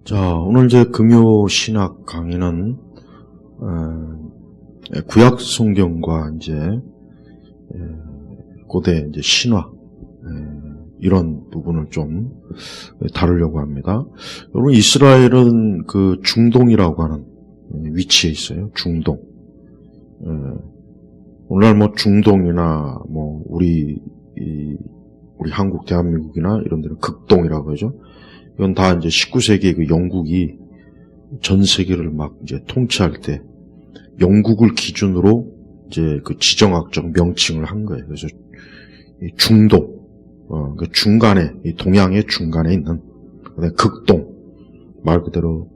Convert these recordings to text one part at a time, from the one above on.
자, 오늘 이제 금요 신학 강의는 구약 성경과 이제 고대 이제 신화 이런 부분을 좀 다루려고 합니다. 여러분, 이스라엘은 그 중동이라고 하는 위치에 있어요. 중동. 오늘날 뭐 중동이나 뭐 우리 한국 대한민국이나 이런 데는 극동이라고 하죠. 이건 다 이제 19세기에 그 영국이 전 세계를 막 이제 통치할 때 영국을 기준으로 이제 그 지정학적 명칭을 한 거예요. 그래서 이 중동, 그 중간에, 이 동양의 중간에 있는 극동, 말 그대로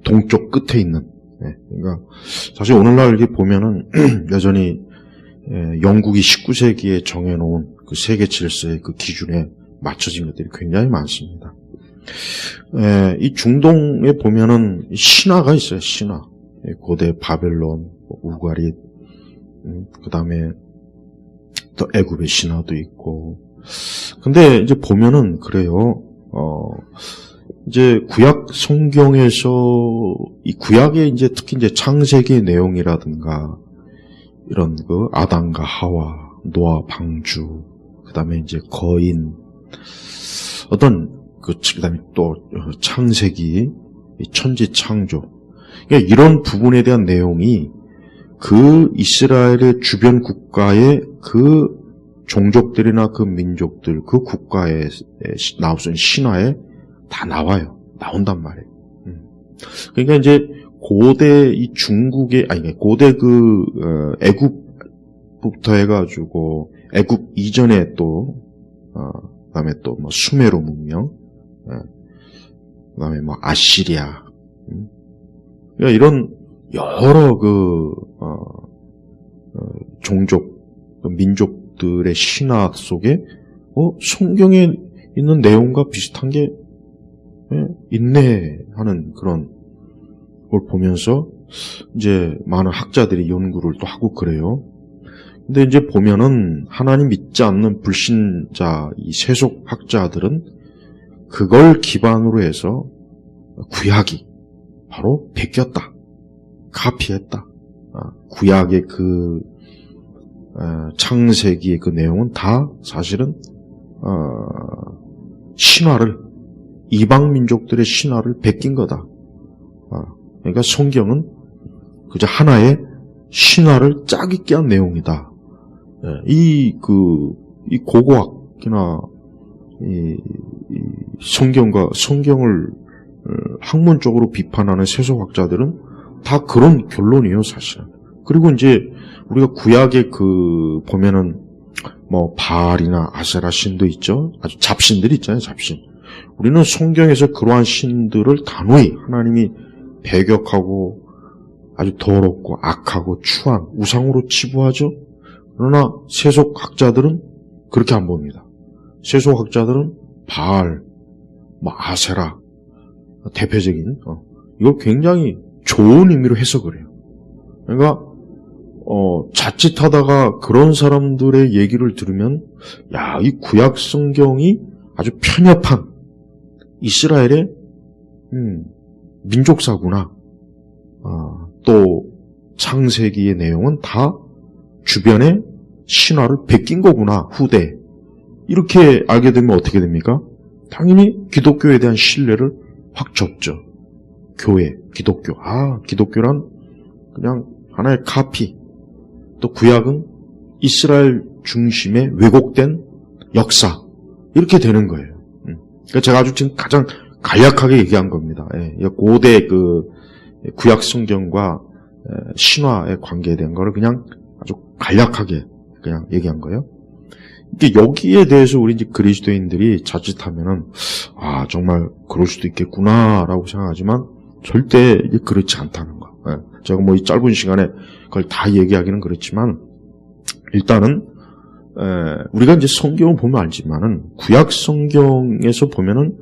동쪽 끝에 있는. 그러니까 사실 오늘날 이렇게 보면은 여전히 영국이 19세기에 정해놓은 그 세계 질서의 그 기준에 맞춰진 것들이 굉장히 많습니다. 이 중동에 보면은 신화가 있어요. 신화. 고대 바벨론, 우가릿, 그 다음에 또 애굽의 신화도 있고. 근데 이제 보면은 그래요. 이제 구약 성경에서 이 구약의 이제 특히 이제 창세기의 내용이라든가 이런 그 아담과 하와, 노아 방주, 그 다음에 이제 거인, 어떤 그 다음에 또 창세기, 천지 창조, 그러니까 이런 부분에 대한 내용이 그 이스라엘의 주변 국가의 그 종족들이나 그 민족들, 그 국가에 나오는 신화에 다 나와요. 나온단 말이에요. 그러니까 이제 고대 이 중국의 고대 그 애굽부터 해가지고 애굽 이전에 또 그다음에 또 뭐 수메르 문명, 그다음에 뭐 아시리아, 그러니까 이런 여러 그 종족, 민족들의 신화 속에 성경에 있는 내용과 비슷한 게 있네 하는 그런 걸 보면서 이제 많은 학자들이 연구를 또 하고 그래요. 근데 이제 보면은 하나님 믿지 않는 불신자 이 세속학자들은 그걸 기반으로 해서 구약이 바로 베꼈다, 카피했다. 구약의 그 창세기의 그 내용은 다 사실은 신화를, 이방 민족들의 신화를 베낀 거다. 그러니까 성경은 그저 하나의 신화를 짜깁기 한 내용이다. 이 고고학이나 이 성경을 학문적으로 비판하는 세속학자들은 다 그런 결론이에요, 사실. 그리고 이제 우리가 구약에 그 보면은 뭐 바알이나 아세라 신도 있죠. 아주 잡신들이 있잖아요, 잡신. 우리는 성경에서 그러한 신들을 단호히 하나님이 배격하고 아주 더럽고 악하고 추한 우상으로 치부하죠. 그러나 세속학자들은 그렇게 안 봅니다. 세속학자들은 바알, 뭐 아세라, 대표적인 이걸 굉장히 좋은 의미로 해석을 해요. 그러니까 자칫하다가 그런 사람들의 얘기를 들으면 야, 이 구약 성경이 아주 편협한 이스라엘의 민족사구나. 또 창세기의 내용은 다 주변에 신화를 베낀 거구나, 후대. 이렇게 알게 되면 어떻게 됩니까? 당연히 기독교에 대한 신뢰를 확 접죠. 교회, 기독교. 기독교란 그냥 하나의 카피. 또 구약은 이스라엘 중심의 왜곡된 역사. 이렇게 되는 거예요. 그러니까 제가 아주 지금 가장 간략하게 얘기한 겁니다. 고대 그 구약 성경과 신화의 관계에 대한 거를 그냥 아주 간략하게 그냥 얘기한 거예요. 여기에 대해서 우리 이제 그리스도인들이 자칫하면은 정말 그럴 수도 있겠구나라고 생각하지만 절대 그렇지 않다는 거. 제가 뭐 이 짧은 시간에 그걸 다 얘기하기는 그렇지만 일단은 우리가 이제 성경을 보면 알지만은 구약 성경에서 보면은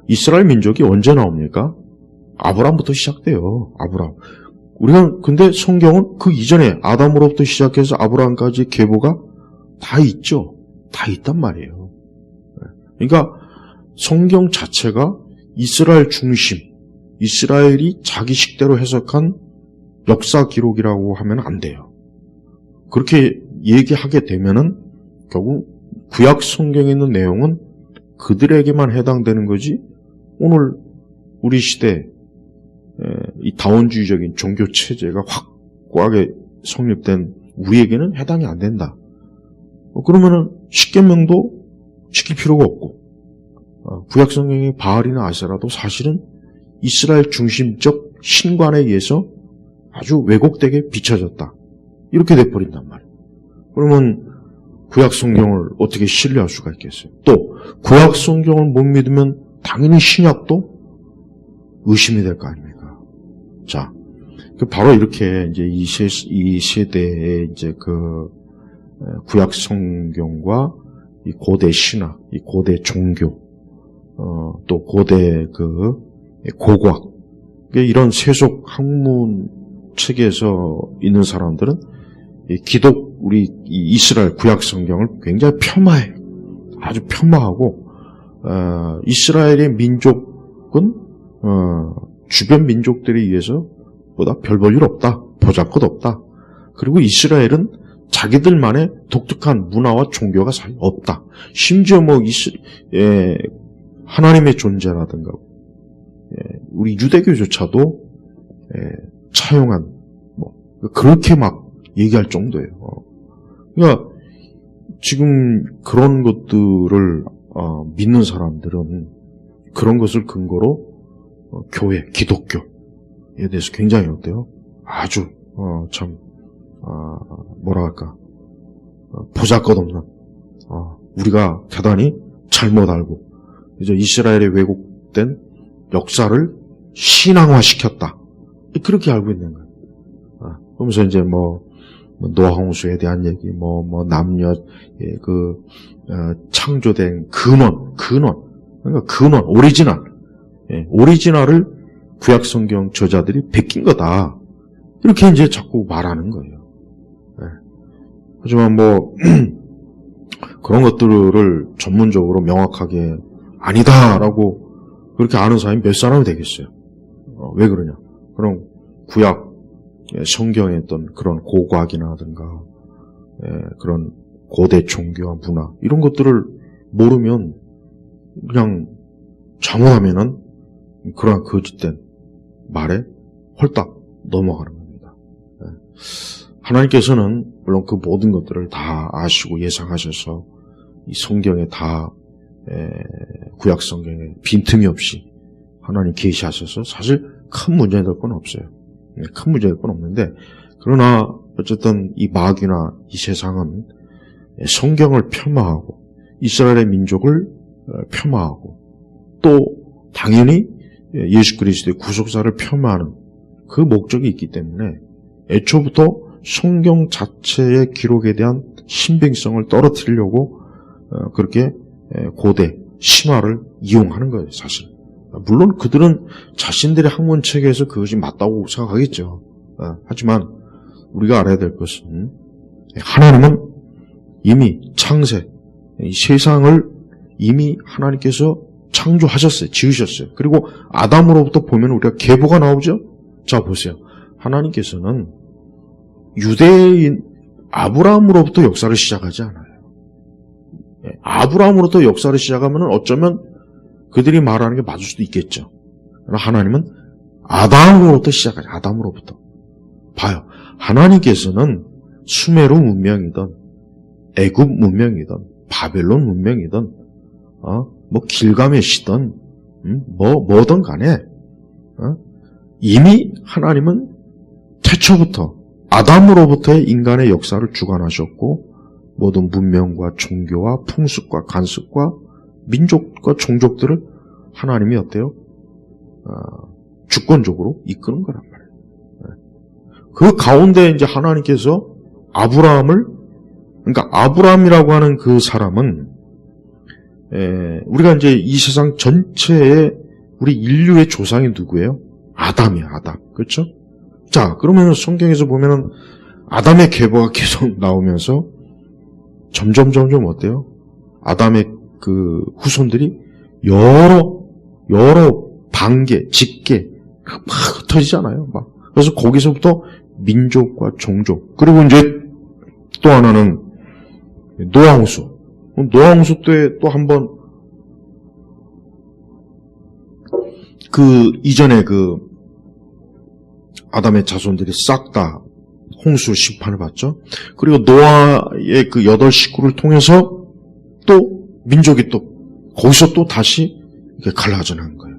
이스라엘 민족이 언제 나옵니까? 아브라함부터 시작돼요. 아브라함. 우리가 근데 성경은 그 이전에 아담으로부터 시작해서 아브라함까지 계보가 다 있죠. 다 있단 말이에요. 그러니까 성경 자체가 이스라엘 중심, 이스라엘이 자기 식대로 해석한 역사 기록이라고 하면 안 돼요. 그렇게 얘기하게 되면은 결국 구약 성경에 있는 내용은 그들에게만 해당되는 거지 오늘 우리 시대 이 다원주의적인 종교 체제가 확고하게 성립된 우리에게는 해당이 안 된다. 그러면은 십계명도 지킬 필요가 없고 구약 성경의 바알이나 아세라도 사실은 이스라엘 중심적 신관에 의해서 아주 왜곡되게 비춰졌다. 이렇게 돼버린단 말이에요. 그러면 구약 성경을 어떻게 신뢰할 수가 있겠어요? 또 구약 성경을 못 믿으면 당연히 신약도 의심이 될 거 아닙니까? 자, 바로 이렇게 이제 이 세대의 이제 그 구약 성경과 이 고대 신학, 이 고대 종교, 또 고대 그 고고학, 이런 세속 학문 책에서 있는 사람들은 이 기독 우리 이 이스라엘 구약 성경을 굉장히 폄하해요. 아주 폄하하고 이스라엘의 민족은 주변 민족들에 의해서 보다 별 볼 일 없다, 보잘것없다. 그리고 이스라엘은 자기들만의 독특한 문화와 종교가 없다. 심지어 뭐 하나님의 존재라든가 우리 유대교조차도 차용한 뭐 그렇게 막 얘기할 정도예요. 그러니까 지금 그런 것들을 믿는 사람들은 그런 것을 근거로 교회, 기독교에 대해서 굉장히 어때요? 아주 참 뭐랄까 보잘것없는 우리가 대단히 잘못 알고 이제 이스라엘의 왜곡된 역사를 신앙화시켰다. 그렇게 알고 있는 거예요. 그러면서 이제 뭐 노아홍수에 대한 얘기, 뭐 남녀 창조된 근원, 그러니까 근원, 오리지널을 구약 성경 저자들이 베낀 거다. 이렇게 이제 자꾸 말하는 거예요. 하지만 뭐 그런 것들을 전문적으로 명확하게 아니다라고 그렇게 아는 사람이 몇 사람이 되겠어요. 왜 그러냐? 그럼 구약 성경에 있던 그런 고고학이나든가 그런 고대 종교와 문화 이런 것들을 모르면 그냥 잘못하면은 그러한 거짓된 말에 홀딱 넘어가는 겁니다. 하나님께서는 물론 그 모든 것들을 다 아시고 예상하셔서 이 성경에 다 구약 성경에 빈틈이 없이 하나님 계시하셔서 사실 큰 문제 될 건 없어요. 큰 문제 될 건 없는데 그러나 어쨌든 이 마귀나 이 세상은 성경을 폄하하고 이스라엘의 민족을 폄하하고 또 당연히 예수 그리스도의 구속사를 폄하하는 그 목적이 있기 때문에 애초부터 성경 자체의 기록에 대한 신빙성을 떨어뜨리려고 그렇게 고대 신화를 이용하는 거예요, 사실. 물론 그들은 자신들의 학문체계에서 그것이 맞다고 생각하겠죠. 하지만 우리가 알아야 될 것은 하나님은 이미 창세, 이 세상을 이미 하나님께서 창조하셨어요. 지으셨어요. 그리고 아담으로부터 보면 우리가 계보가 나오죠? 자, 보세요. 하나님께서는 유대인 아브라함으로부터 역사를 시작하지 않아요. 아브라함으로부터 역사를 시작하면 어쩌면 그들이 말하는 게 맞을 수도 있겠죠. 그러나 하나님은 아담으로부터 시작하죠. 아담으로부터. 봐요. 하나님께서는 수메르 문명이든 애굽 문명이든 바벨론 문명이든 뭐 길가메시든 뭐든 간에 이미 하나님은 태초부터 아담으로부터의 인간의 역사를 주관하셨고 모든 문명과 종교와 풍습과 관습과 민족과 종족들을 하나님이 어때요? 주권적으로 이끄는 거란 말이에요. 그 가운데 이제 하나님께서 그러니까 아브라함이라고 하는 그 사람은 우리가 이제 이 세상 전체의 우리 인류의 조상이 누구예요? 아담이에요, 아담. 그렇죠? 자, 그러면 성경에서 보면은 아담의 계보가 계속 나오면서 점점 어때요? 아담의 그 후손들이 여러 반개, 직계 막 흩어지잖아요. 막. 그래서 거기서부터 민족과 종족, 그리고 이제 또 하나는 노아홍수. 노아홍수 때 또 한번 그 이전에 그 아담의 자손들이 싹 다 홍수 심판을 받죠. 그리고 노아의 그 8 식구를 통해서 또 민족이 또 거기서 또 다시 이렇게 갈라져나는 거예요.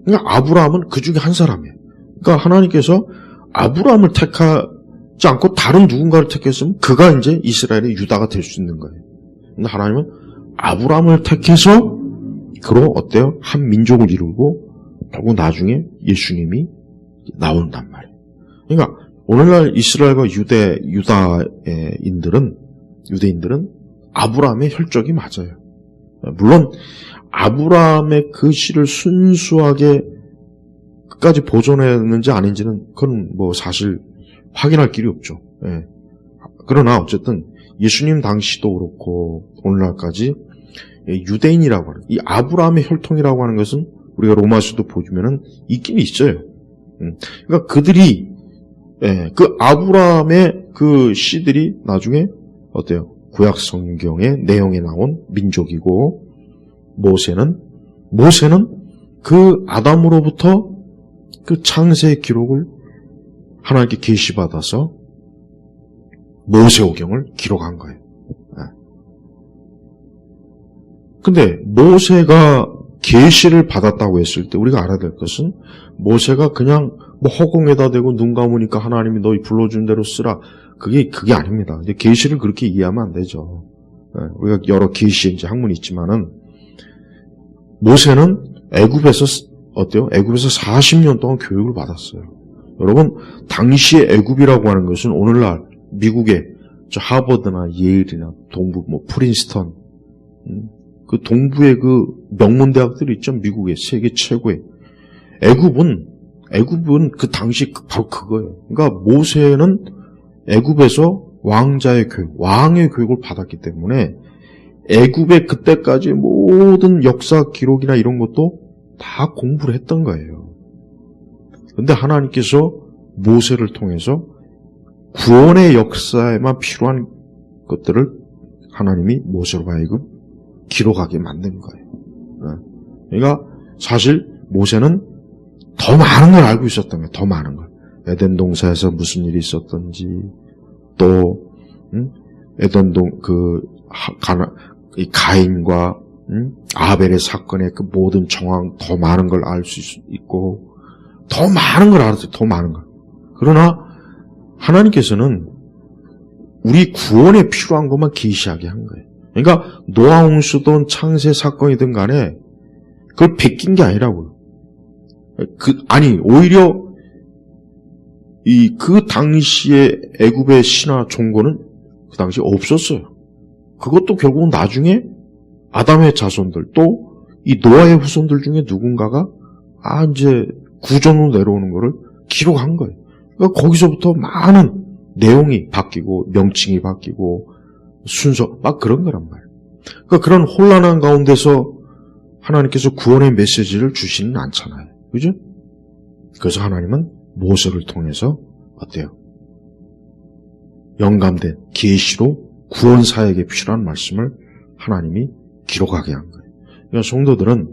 그러니까 아브라함은 그 중에 한 사람이에요. 그러니까 하나님께서 아브라함을 택하지 않고 다른 누군가를 택했으면 그가 이제 이스라엘의 유다가 될 수 있는 거예요. 근데 하나님은 아브라함을 택해서 그로 어때요? 한 민족을 이루고 결국 나중에 예수님이 나온단 말이에요. 그러니까 오늘날 이스라엘과 유대인들은 아브라함의 혈족이 맞아요. 물론 아브라함의 그 씨를 순수하게 끝까지 보존했는지 아닌지는 그건 뭐 사실 확인할 길이 없죠. 예. 그러나 어쨌든 예수님 당시도 그렇고 오늘날까지 유대인이라고 하는 이 아브라함의 혈통이라고 하는 것은 우리가 로마서도 보면은 있긴 있어요. 그러니까 그들이 그 아브라함의 그 씨들이 나중에 어때요? 구약 성경의 내용에 나온 민족이고 모세는 그 아담으로부터 그 창세의 기록을 하나님께 계시받아서 모세오경을 기록한 거예요. 근데 모세가 계시를 받았다고 했을 때 우리가 알아야 될 것은 모세가 그냥 뭐 허공에다 대고 눈 감으니까 하나님이 너희 불러준 대로 쓰라. 그게 아닙니다. 근데 계시를 그렇게 이해하면 안 되죠. 우리가 여러 계시 이제 학문이 있지만은 모세는 애굽에서 어때요? 애굽에서 40년 동안 교육을 받았어요. 여러분, 당시의 애굽이라고 하는 것은 오늘날 미국의 저 하버드나 예일이나 동부 뭐 프린스턴 그 동부의 그 명문 대학들이 있죠. 미국의 세계 최고의 애굽은 그 당시 바로 그거예요. 그러니까 모세는 애굽에서 왕자의 교육, 왕의 교육을 받았기 때문에 애굽의 그때까지 모든 역사 기록이나 이런 것도 다 공부를 했던 거예요. 그런데 하나님께서 모세를 통해서 구원의 역사에만 필요한 것들을 하나님이 모세로 하여금 기록하게 만든 거예요. 그러니까 사실 모세는 더 많은 걸 알고 있었던 거예요. 더 많은 걸. 에덴 동산에서 무슨 일이 있었던지, 또 에덴 이 가인과 아벨의 사건의 그 모든 정황 더 많은 걸 알 수 있고, 더 많은 걸 알았어요. 더 많은 걸. 그러나 하나님께서는 우리 구원에 필요한 것만 계시하게 한 거예요. 그러니까 노아 홍수든 창세 사건이든 간에 그걸 베낀 게 아니라고요. 오히려 그 당시에 애굽의 신화 종교는 그 당시에 없었어요. 그것도 결국은 나중에 아담의 자손들 또 이 노아의 후손들 중에 누군가가 이제 구전으로 내려오는 거를 기록한 거예요. 그러니까 거기서부터 많은 내용이 바뀌고 명칭이 바뀌고 순서 막 그런 거란 말이에요. 그러니까 그런 혼란한 가운데서 하나님께서 구원의 메시지를 주시는 않잖아요. 그죠? 그래서 하나님은 모세를 통해서 어때요? 영감된 계시로 구원 사역에 필요한 말씀을 하나님이 기록하게 한 거예요. 그러니까 성도들은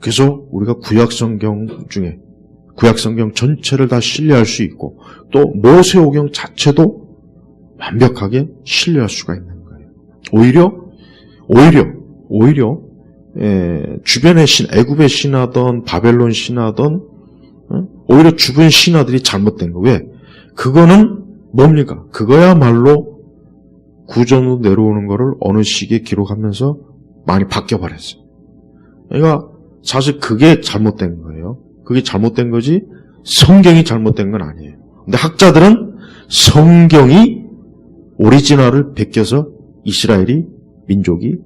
그래서 우리가 구약 성경 전체를 다 신뢰할 수 있고 또 모세오경 자체도 완벽하게 신뢰할 수가 있는 거예요. 오히려 주변의 애굽의 신하든 바벨론 신하든 오히려 주변 신하들이 잘못된 거. 왜? 그거는 뭡니까? 그거야말로 구전으로 내려오는 거를 어느 시기에 기록하면서 많이 바뀌어버렸어요. 그러니까 사실 그게 잘못된 거예요. 그게 잘못된 거지 성경이 잘못된 건 아니에요. 근데 학자들은 성경이 오리지널을 베껴서 이스라엘이 민족이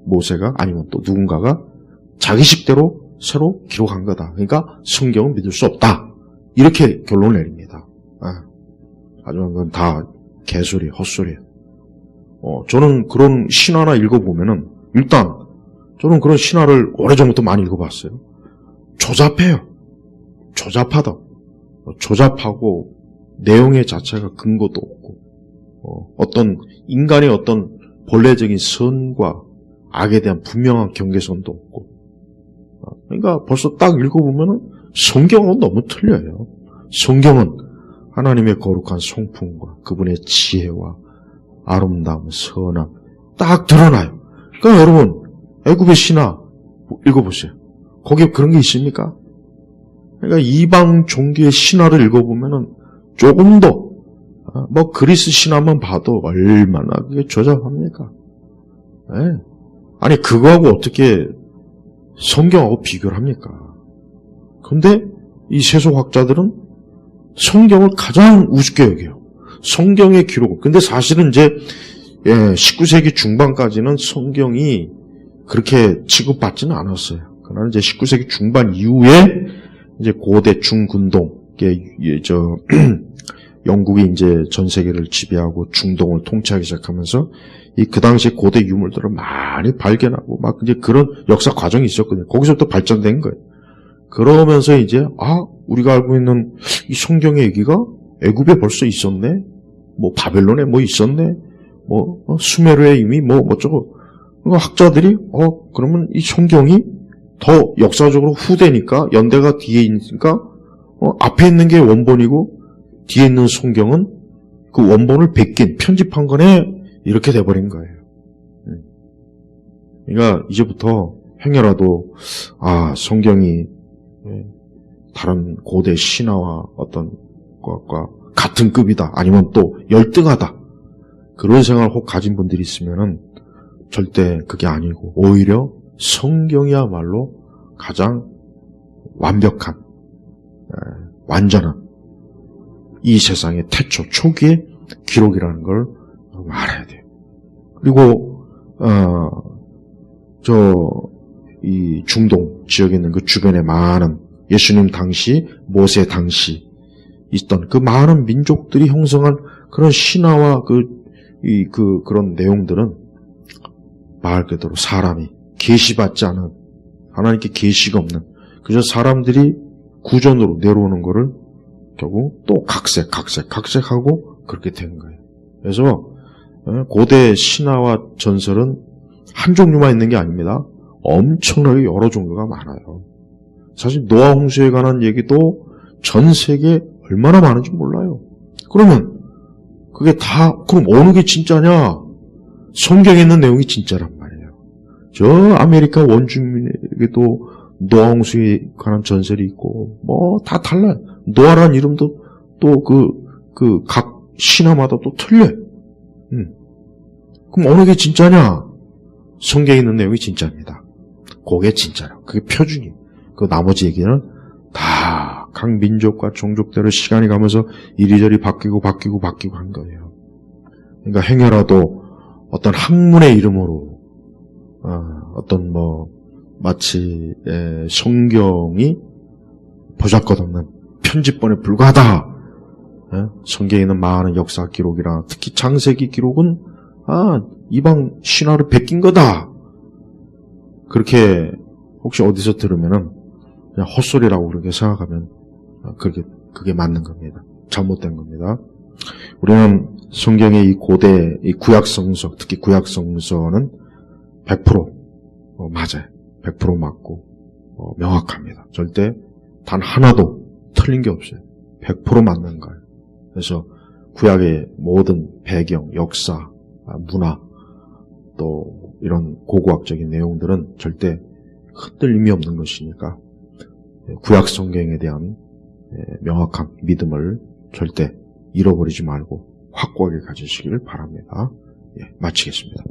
모세가 아니면 또 누군가가 자기식대로 새로 기록한 거다. 그러니까 성경은 믿을 수 없다. 이렇게 결론을 내립니다. 하지만 그건 다 개소리, 헛소리예요. 저는 그런 신화나 읽어보면은 일단 저는 그런 신화를 오래전부터 많이 읽어봤어요. 조잡해요. 조잡하고 내용의 자체가 근거도 없고 어떤 인간의 어떤 본래적인 선과 악에 대한 분명한 경계선도 없고 그러니까 벌써 딱 읽어보면 성경은 너무 틀려요. 성경은 하나님의 거룩한 성품과 그분의 지혜와 아름다움, 선함 딱 드러나요. 그러니까 여러분 애굽의 신화 읽어보세요. 거기에 그런 게 있습니까? 그러니까 이방 종교의 신화를 읽어보면은 조금 더 그리스 신화만 봐도 얼마나 그게 조잡합니까? 네. 아니 그거하고 어떻게 성경하고 비교를 합니까? 그런데 이 세속학자들은 성경을 가장 우습게 여겨요. 성경의 기록. 근데 사실은 이제 19세기 중반까지는 성경이 그렇게 취급받지는 않았어요. 그러나 이제 19세기 중반 이후에 이제 고대 중근동, 영국이 이제 전 세계를 지배하고 중동을 통치하기 시작하면서 그 당시 고대 유물들을 많이 발견하고 막 이제 그런 역사 과정이 있었거든요. 거기서부터 발전된 거예요. 그러면서 이제 우리가 알고 있는 이 성경의 얘기가 애굽에 벌써 있었네, 바벨론에 있었네, 수메르에 이미 어쩌고. 그러니까 학자들이 그러면 이 성경이 더 역사적으로 후대니까 연대가 뒤에 있으니까 앞에 있는 게 원본이고 뒤에 있는 성경은 그 원본을 베낀 편집한 거네 이렇게 돼버린 거예요. 그러니까 이제부터 행여라도 성경이 다른 고대 신화와 어떤 것과 같은 급이다 아니면 또 열등하다 그런 생각을 혹 가진 분들이 있으면은 절대 그게 아니고 오히려 성경이야말로 가장 완벽한 완전한 이 세상의 태초 초기의 기록이라는 걸 알아야 돼요. 그리고 이 중동 지역에 있는 그 주변에 많은 예수님 당시, 모세 당시 있던 그 많은 민족들이 형성한 그런 신화와 그런 내용들은 말 그대로 사람이 계시받지 않은 하나님께 계시가 없는 그저 사람들이 구전으로 내려오는 거를 결국 또 각색하고 그렇게 된 거예요. 그래서 고대 신화와 전설은 한 종류만 있는 게 아닙니다. 엄청나게 여러 종류가 많아요. 사실 노아 홍수에 관한 얘기도 전 세계에 얼마나 많은지 몰라요. 그러면 그게 그럼 어느 게 진짜냐? 성경에 있는 내용이 진짜란 말이에요. 저 아메리카 원주민에게도 노아 홍수에 관한 전설이 있고 다 달라요. 노아라는 이름도 또 각 신화마다 또 틀려요. 그럼 어느 게 진짜냐? 성경에 있는 내용이 진짜입니다. 그게 진짜라. 그게 표준이에요. 그 나머지 얘기는 다 각 민족과 종족대로 시간이 가면서 이리저리 바뀌고 한 거예요. 그러니까 행여라도 어떤 학문의 이름으로 마치 성경이 보잘것없는 편집본에 불과하다. 성경에 있는 많은 역사 기록이나 특히 창세기 기록은 이방 신화를 베낀 거다. 그렇게 혹시 어디서 들으면은 그냥 헛소리라고 그렇게 생각하면 그게 맞는 겁니다. 잘못된 겁니다. 우리는 성경의 이 고대 이 구약성서, 특히 구약성서는 100% 맞아요. 100% 맞고 명확합니다. 절대 단 하나도 틀린 게 없어요. 100% 맞는 거예요. 그래서 구약의 모든 배경, 역사, 문화, 또 이런 고고학적인 내용들은 절대 흔들림이 없는 것이니까 구약 성경에 대한 명확한 믿음을 절대 잃어버리지 말고 확고하게 가지시기를 바랍니다. 마치겠습니다.